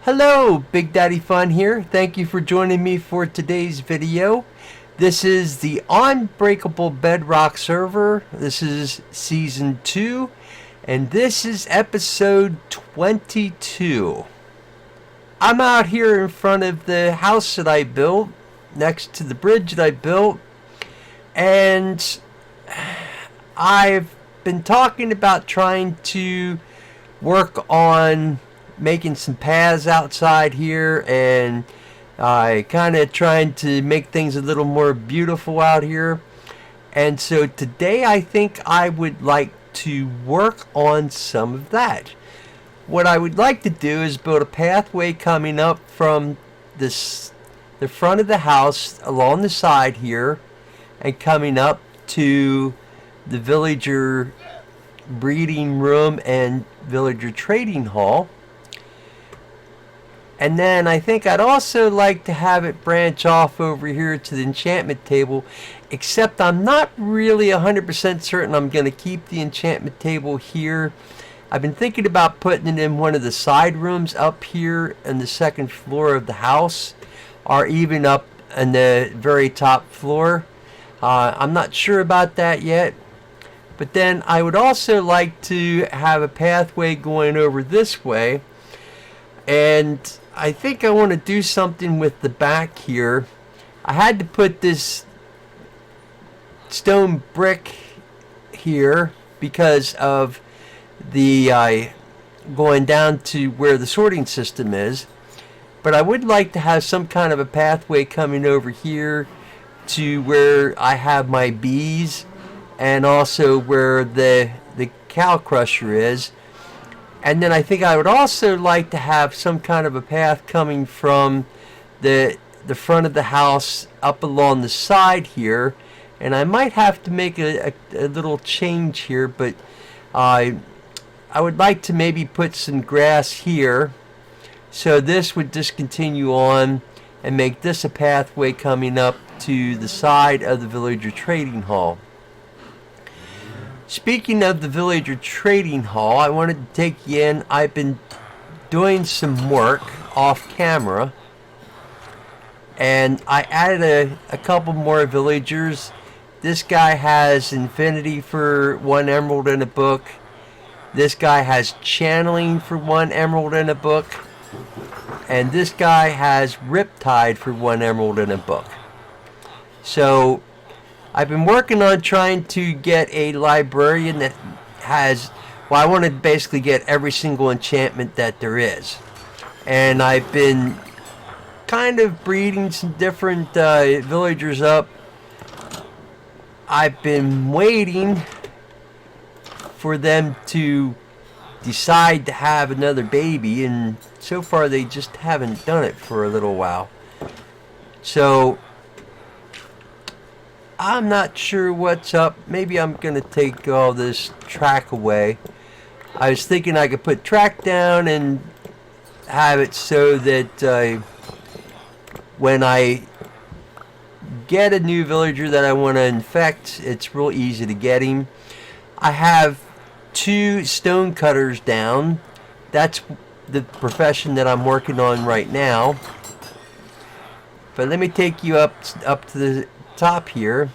Hello, Big Daddy Fun here. Thank you for joining me for today's video. This is the Unbreakable Bedrock server. This is Season 2, and this is Episode 22. I'm out here in front of the house that I built, next to the bridge that I built, and I've been talking about trying to work on making some paths outside here, and kind of trying to make things a little more beautiful out here. And so today I think I would like to work on some of that. What I would like to do is build a pathway coming up from the front of the house along the side here and coming up to the villager breeding room and villager trading hall. And then I think I'd also like to have it branch off over here to the enchantment table, except I'm not really 100% certain I'm going to keep the enchantment table here. I've been thinking about putting it in one of the side rooms up here on the second floor of the house, or even up on the very top floor. I'm not sure about that yet. But then I would also like to have a pathway going over this way. And I think I want to do something with the back here. I had to put this stone brick here because of the going down to where the sorting system is. But I would like to have some kind of a pathway coming over here to where I have my bees, and also where the cow crusher is. And then I think I would also like to have some kind of a path coming from the front of the house up along the side here. And I might have to make a little change here, but I would like to maybe put some grass here. So this would just continue on and make this a pathway coming up to the side of the villager trading hall. Speaking of the villager trading hall, I wanted to take you in. I've been doing some work off camera, and I added a couple more villagers. This guy has infinity for 1 emerald in a book. This guy has channeling for 1 emerald in a book. And this guy has riptide for 1 emerald in a book. So I've been working on trying to get a librarian that has, well, I want to basically get every single enchantment that there is. And I've been kind of breeding some different villagers up. I've been waiting for them to decide to have another baby, and so far they just haven't done it for a little while. So I'm not sure what's up. Maybe I'm going to take all this track away. I was thinking I could put track down and have it so that when I get a new villager that I want to infect, it's real easy to get him. I have 2 stone cutters down. That's the profession that I'm working on right now. But let me take you up to the top here.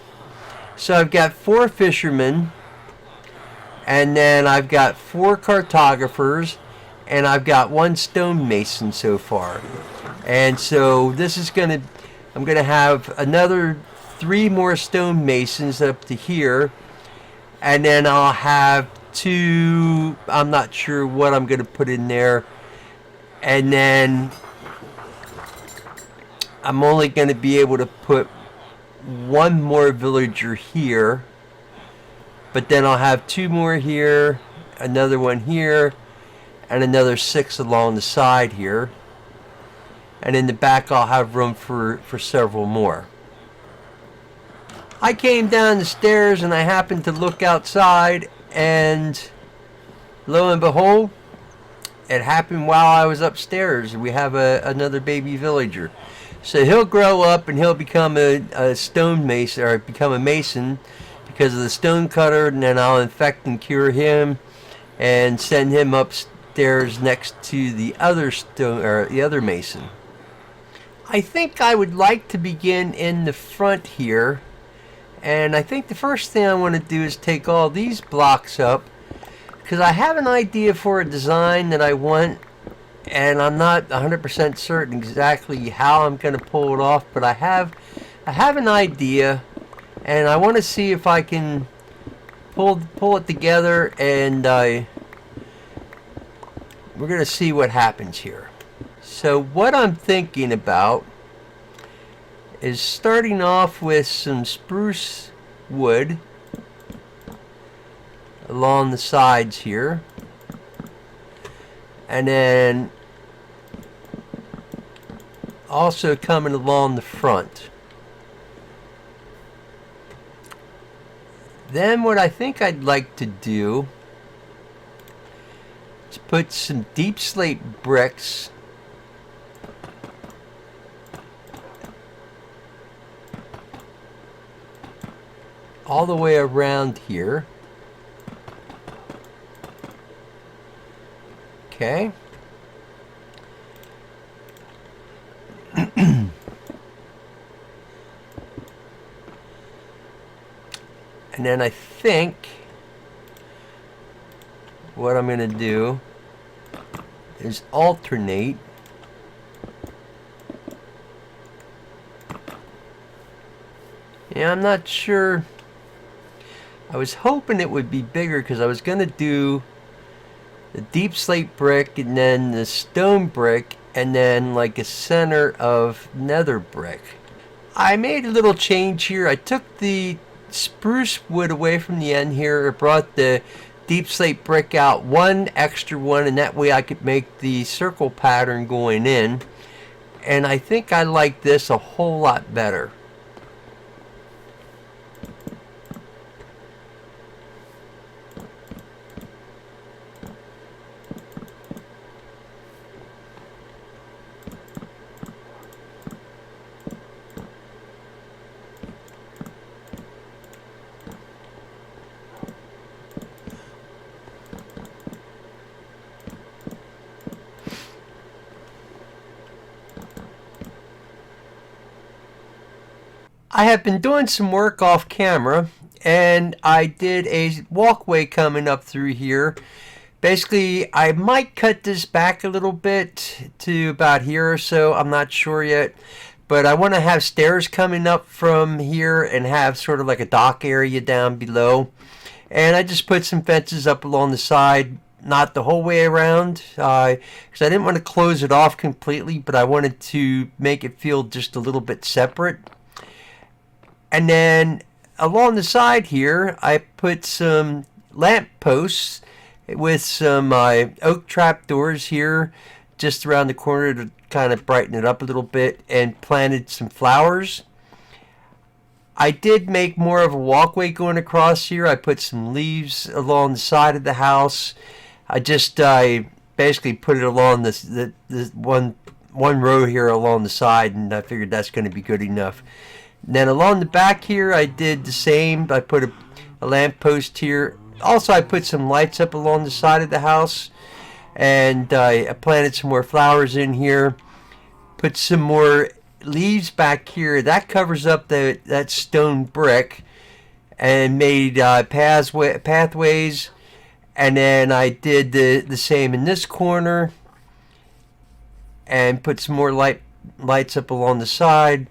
So I've got 4 fishermen, and then I've got 4 cartographers, and I've got 1 stonemason so far. And so this is I'm gonna have another 3 more stonemasons up to here, and then I'll have 2, I'm not sure what I'm gonna put in there, and then I'm only gonna be able to put 1 more villager here, but then I'll have 2 more here, another one here, and another 6 along the side here. And in the back I'll have room for several more. I came down the stairs and I happened to look outside, and lo and behold, it happened while I was upstairs. We have another baby villager. So he'll grow up and he'll become a stonemason, or become a mason because of the stone cutter, and then I'll infect and cure him and send him up stairs next to the other stone or the other mason. I think I would like to begin in the front here, and I think the first thing I want to do is take all these blocks up, because I have an idea for a design that I want, and I'm not 100% certain exactly how I'm going to pull it off, but I have an idea, and I want to see if I can pull it together, and we're going to see what happens here. So what I'm thinking about is starting off with some spruce wood along the sides here, and then also coming along the front. Then what I think I'd like to do is put some deep slate bricks all the way around here. Okay. And then I think what I'm going to do is alternate I'm not sure. I was hoping it would be bigger because I was going to do the deep slate brick and then the stone brick and then like a center of nether brick. I made a little change here. I took the spruce wood away from the end here. I brought the deep slate brick out, one extra one, and that way I could make the circle pattern going in. And I think I like this a whole lot better. I have been doing some work off camera, and I did a walkway coming up through here. Basically, I might cut this back a little bit to about here or so. I'm not sure yet, but I want to have stairs coming up from here and have sort of like a dock area down below. And I just put some fences up along the side, not the whole way around, because I didn't want to close it off completely, but I wanted to make it feel just a little bit separate. And then along the side here, I put some lamp posts with some oak trap doors here just around the corner to kind of brighten it up a little bit, and planted some flowers. I did make more of a walkway going across here. I put some leaves along the side of the house. I basically put it along the one row here along the side, and I figured that's going to be good enough. Then along the back here, I did the same. I put a lamp post here. Also, I put some lights up along the side of the house, and I planted some more flowers in here. Put some more leaves back here. That covers up that stone brick, and made pathways. And then I did the same in this corner, and put some more lights up along the side.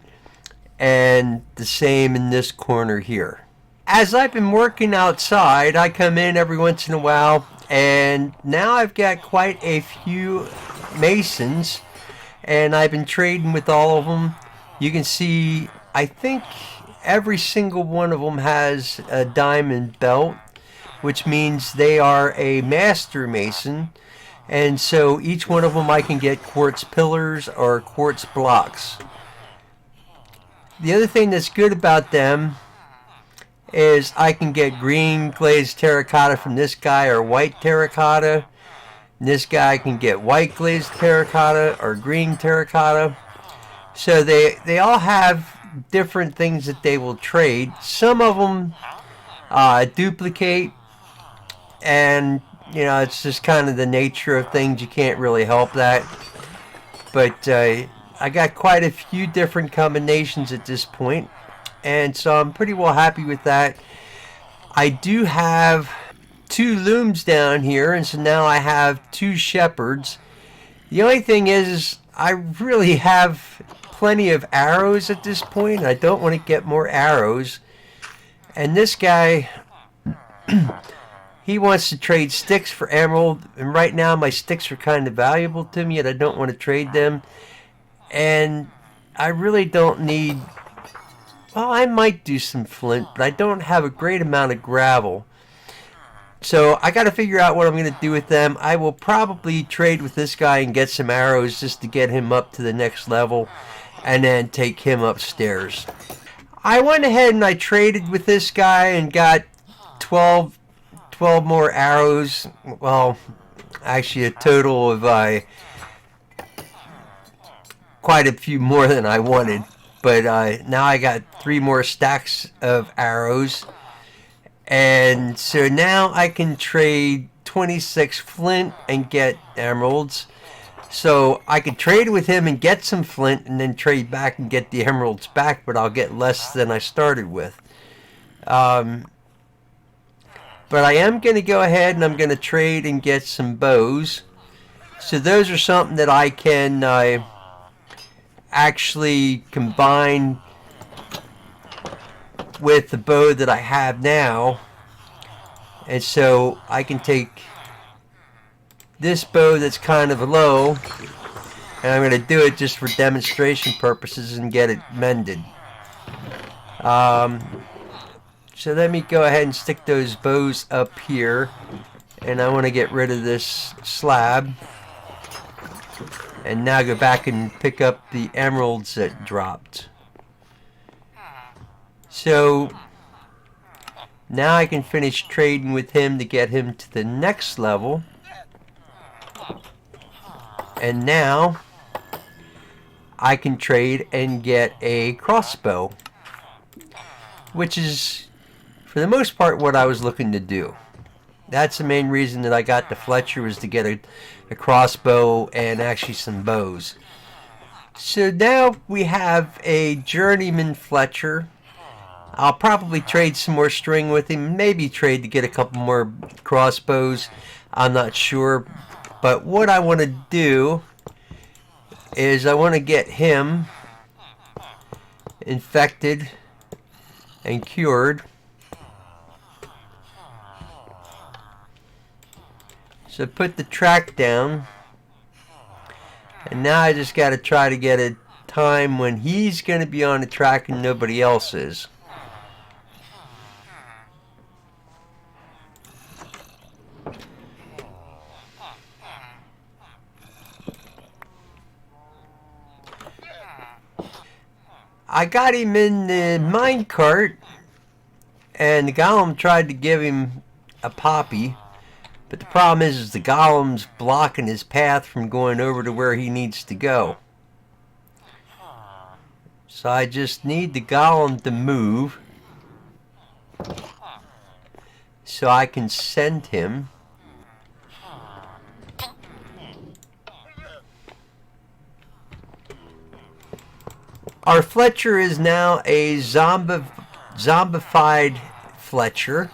And the same in this corner here. As I've been working outside, I come in every once in a while, and now I've got quite a few masons, and I've been trading with all of them. You can see, I think every single one of them has a diamond belt, which means they are a master mason, and so each one of them I can get quartz pillars or quartz blocks. The other thing that's good about them is I can get green glazed terracotta from this guy, or white terracotta. And this guy can get white glazed terracotta or green terracotta. So they all have different things that they will trade. Some of them duplicate, and You know, it's just kind of the nature of things. You can't really help that. But I got quite a few different combinations at this point, and so I'm pretty well happy with that. I do have 2 looms down here, and so now I have 2 shepherds. The only thing is I really have plenty of arrows at this point. I don't want to get more arrows. And this guy, he wants to trade sticks for emerald, and right now my sticks are kind of valuable to me, and I don't want to trade them. And I really don't need... Well, I might do some flint, but I don't have a great amount of gravel. So I got to figure out what I'm going to do with them. I will probably trade with this guy and get some arrows just to get him up to the next level, and then take him upstairs. I went ahead and I traded with this guy and got 12 more arrows. Well, actually a total of quite a few more than I wanted. But now I got 3 more stacks of arrows. And so now I can trade 26 flint and get emeralds. So I could trade with him and get some flint and then trade back and get the emeralds back, but I'll get less than I started with. But I am going to go ahead and I'm going to trade and get some bows. So those are something that I can actually combine with the bow that I have now. And so I can take this bow that's kind of low, and I'm going to do it just for demonstration purposes and get it mended. So let me go ahead and stick those bows up here, and I want to get rid of this slab, and now go back and pick up the emeralds that dropped. So now I can finish trading with him to get him to the next level. And now I can trade and get a crossbow, which is for the most part what I was looking to do. That's the main reason that I got the Fletcher, was to get a crossbow and actually some bows. So now we have a journeyman Fletcher. I'll probably trade some more string with him, maybe trade to get a couple more crossbows. I'm not sure. But what I want to do is I want to get him infected and cured. So put the track down. And now I just got to try to get a time when he's going to be on the track and nobody else is. I got him in the minecart, and the golem tried to give him a poppy, but the problem is the golem's blocking his path from going over to where he needs to go. So I just need the golem to move so I can send him. Our Fletcher is now a zombified Fletcher,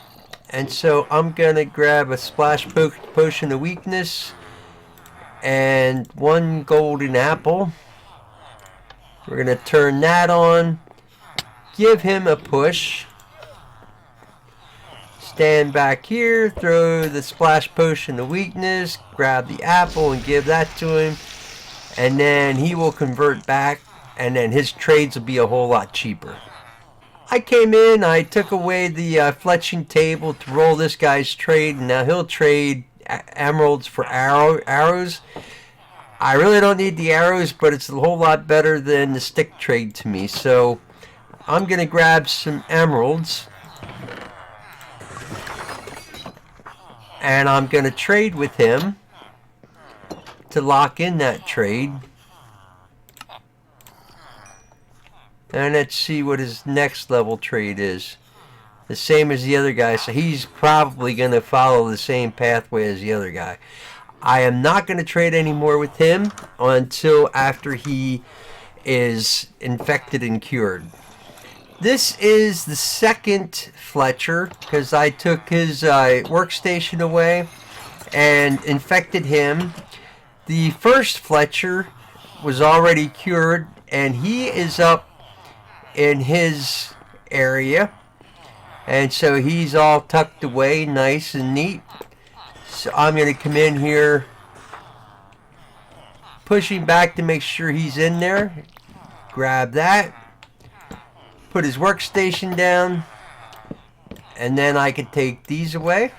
and so I'm going to grab a splash potion of weakness and 1 golden apple. We're going to turn that on, give him a push, stand back here, throw the splash potion of weakness, grab the apple and give that to him, and then he will convert back, and then his trades will be a whole lot cheaper. I came in, I took away the fletching table to roll this guy's trade, and now he'll trade emeralds for arrows. I really don't need the arrows, but it's a whole lot better than the stick trade to me. So I'm going to grab some emeralds, and I'm going to trade with him to lock in that trade. And let's see what his next level trade is. the same as the other guy, so he's probably going to follow the same pathway as the other guy. I am not going to trade anymore with him until after he is infected and cured. This is the second Fletcher, because I took his workstation away and infected him. The first Fletcher was already cured, and he is up in his area, and so he's all tucked away nice and neat. So I'm going to come in here, push him back to make sure he's in there, grab that, put his workstation down, and then I can take these away.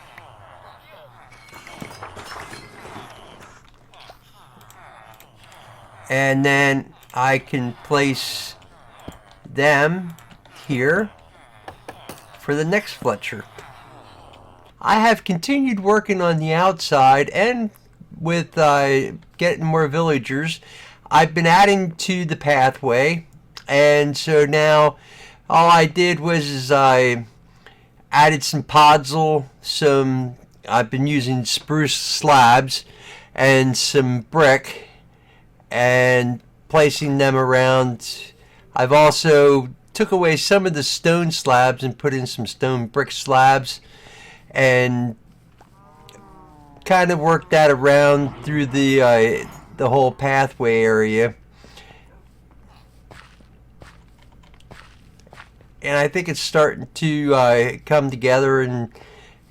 And then I can place them here for the next Fletcher. I have continued working on the outside, and with getting more villagers, I've been adding to the pathway, and so now all I did was I added some podzol, I've been using spruce slabs and some brick, and placing them around. I've also took away some of the stone slabs and put in some stone brick slabs, and kind of worked that around through the whole pathway area. And I think it's starting to come together, and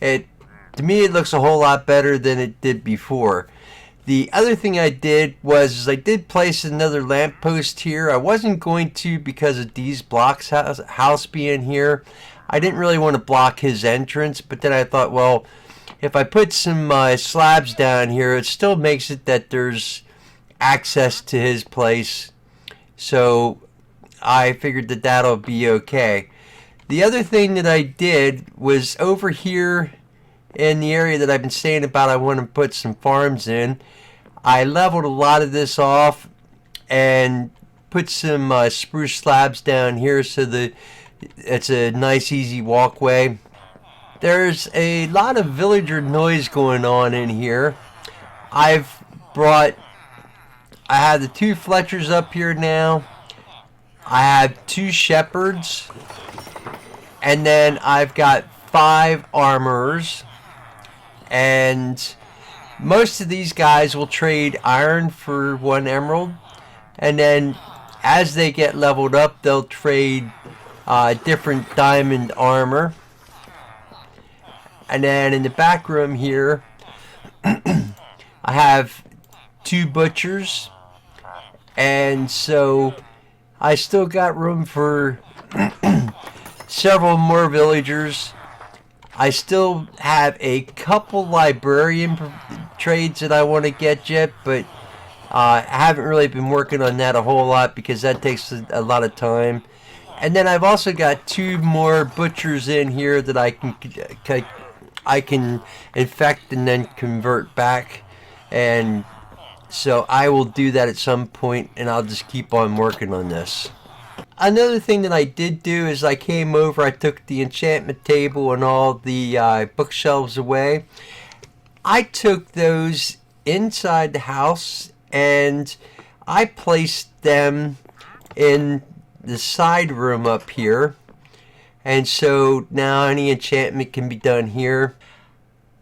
to me it looks a whole lot better than it did before. The other thing I did was I did place another lamppost here. I wasn't going to because of Dee's Block's house being here. I didn't really want to block his entrance, but then I thought, well, if I put some slabs down here, it still makes it that there's access to his place. So I figured that that'll be okay. The other thing that I did was over here in the area that I've been saying about I want to put some farms in, I leveled a lot of this off and put some spruce slabs down here so that it's a nice easy walkway. There's a lot of villager noise going on in here. I have the 2 Fletchers up here now. I have 2 shepherds, and then I've got 5 armorers, and most of these guys will trade iron for 1 emerald, and then as they get leveled up, they'll trade different diamond armor. And then in the back room here, I have 2 butchers, and so I still got room for several more villagers. I still have a couple librarian trades that I want to get yet, but I haven't really been working on that a whole lot because that takes a lot of time. And then I've also got 2 more butchers in here that I can infect and then convert back, and so I will do that at some point, and I'll just keep on working on this. Another thing that I did do is I came over, I took the enchantment table and all the bookshelves away. I took those inside the house and I placed them in the side room up here, and so now any enchantment can be done here.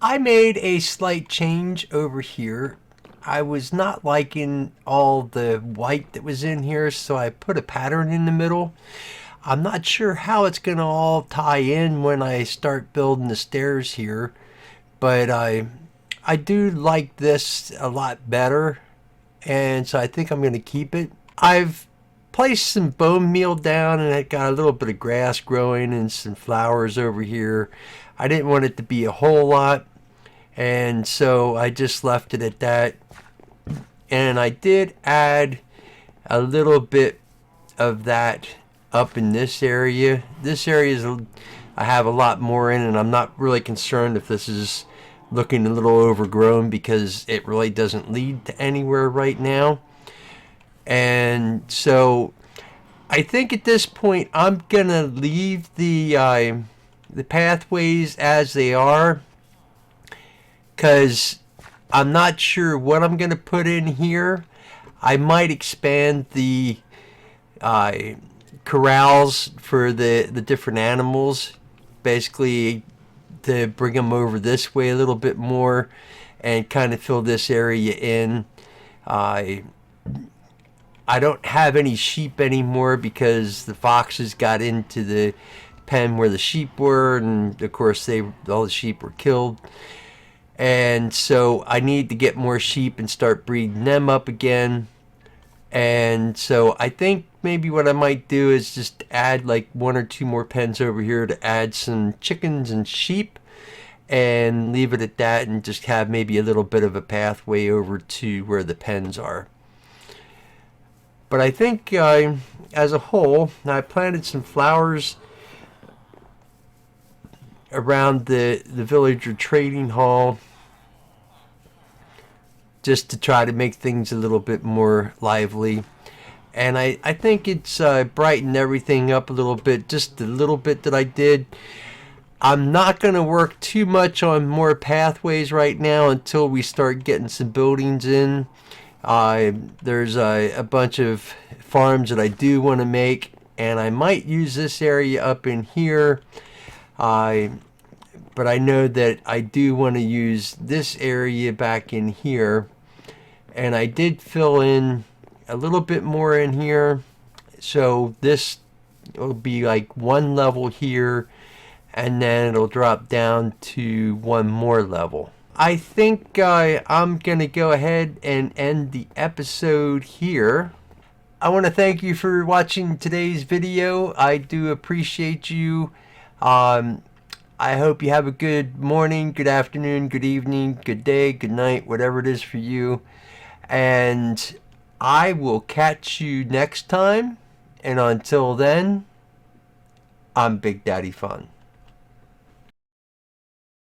I made a slight change over here. I was not liking all the white that was in here, so I put a pattern in the middle. I'm not sure how it's going to all tie in when I start building the stairs here, but I do like this a lot better, and so I think I'm going to keep it. I've placed some bone meal down, and it got a little bit of grass growing and some flowers over here. I didn't want it to be a whole lot, and so I just left it at that. And I did add a little bit of that up in this area. This area is, I have a lot more in, and I'm not really concerned if this is looking a little overgrown because it really doesn't lead to anywhere right now. And so I think at this point I'm gonna leave the the pathways as they are, because I'm not sure what I'm going to put in here. I might expand the corrals for the different animals, basically to bring them over this way a little bit more and kind of fill this area in. I don't have any sheep anymore because the foxes got into the pen where the sheep were, and of course all the sheep were killed. And so I need to get more sheep and start breeding them up again. And so I think maybe what I might do is just add like 1 or 2 more pens over here to add some chickens and sheep, and leave it at that, and just have maybe a little bit of a pathway over to where the pens are. But I think as a whole, I planted some flowers around the villager trading hall, just to try to make things a little bit more lively. And I think it's brightened everything up a little bit, just a little bit that I did. I'm not going to work too much on more pathways right now until we start getting some buildings in. There's a bunch of farms that I do want to make, and I might use this area up in here. But I know that I do want to use this area back in here. And I did fill in a little bit more in here. So this will be like 1 level here, and then it'll drop down to 1 more level. I think I'm going to go ahead and end the episode here. I want to thank you for watching today's video. I do appreciate you. I hope you have a good morning, good afternoon, good evening, good day, good night, whatever it is for you. And I will catch you next time. And until then, I'm Big Daddy Fun.